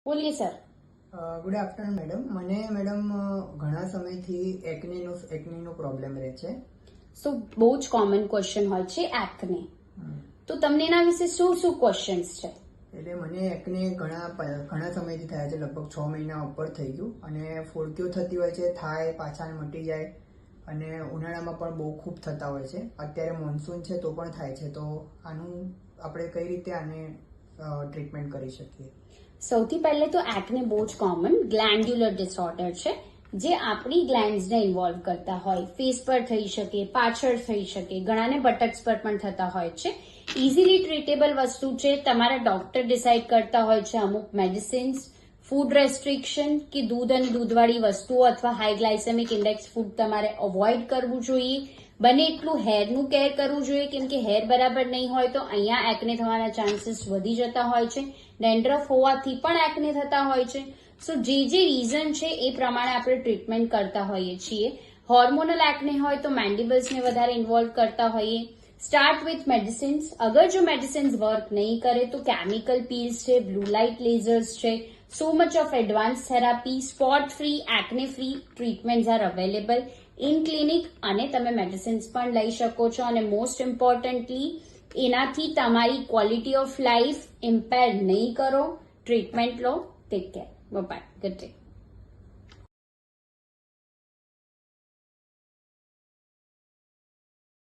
બોલીએ sir. Good afternoon madam. મને madam ઘણા સમયથી એકનીનો પ્રોબ્લેમ રહે છે. સો બહુ જ કોમન ક્વેશ્ચન હોય છે એકને. તો તમને એના વિશે શું ક્વેશ્ચન્સ છે? એટલે મને એકને ઘણા સમયથી થયા છે, લગભગ 6 મહિના ઉપર થઈ ગયું, અને ફોડકીઓ થતી હોય છે, થાય પાછા મટી જાય, અને ઉનાળામાં પણ બહુ ખૂબ થતા હોય છે. અત્યારે મોન્સૂન છે તો પણ થાય છે. તો આનું આપણે કઈ રીતે આને ટ્રીટમેન્ટ કરી શકીએ? સૌથી પહેલે તો એકને બહુ જ કોમન ગ્લેન્ડ્યુલર ડિસઓર્ડર છે, જે આપણી ગ્લેન્ડ્સને ઇન્વોલ્વ કરતા હોય. ફેસ પર થઈ શકે, પાછળ થઈ શકે, ઘણાને બટક્સ પર પણ થતા હોય છે. ઇઝીલી ટ્રીટેબલ વસ્તુ છે. તમારા ડોક્ટર ડિસાઇડ કરતા હોય છે અમુક મેડિસિન્સ, ફૂડ રેસ્ટ્રિક્શન કે દૂધ અને દૂધવાળી વસ્તુઓ અથવા હાઈ ગ્લાયસેમિક ઇન્ડેક્સ ફૂડ તમારે અવોઇડ કરવું જોઈએ. બને એટલું હેરનું કેર કરવું જોઈએ, કેમ કે હેર બરાબર નહીં હોય તો અહીંયા એકને થવાના ચાન્સીસ વધી જતા હોય છે. ડેન્ડ્રફ હોવાથી પણ એકને થતા હોય છે. સો જે રીઝન છે એ પ્રમાણે આપણે ટ્રીટમેન્ટ કરતા હોઈએ છીએ. હોર્મોનલ એકને હોય તો મેન્ડિબલ્સને વધારે ઇન્વોલ્વ કરતા હોઈએ. Start with medicines. અગર જો મેડિસિન્સ વર્ક નહીં કરે તો કેમિકલ પીલ્સ છે, બ્લુ લાઇટ લેઝર્સ છે, so much of advance therapy, spot free, acne free treatments are available in clinic, અને તમે મેડિસિન્સ પણ લઈ શકો છો. અને મોસ્ટ ઇમ્પોર્ટન્ટલી એનાથી તમારી ક્વોલિટી ઓફ લાઈફ ઇમ્પેર નહીં કરો. ટ્રીટમેન્ટ લો. Take care. Bye. Good day.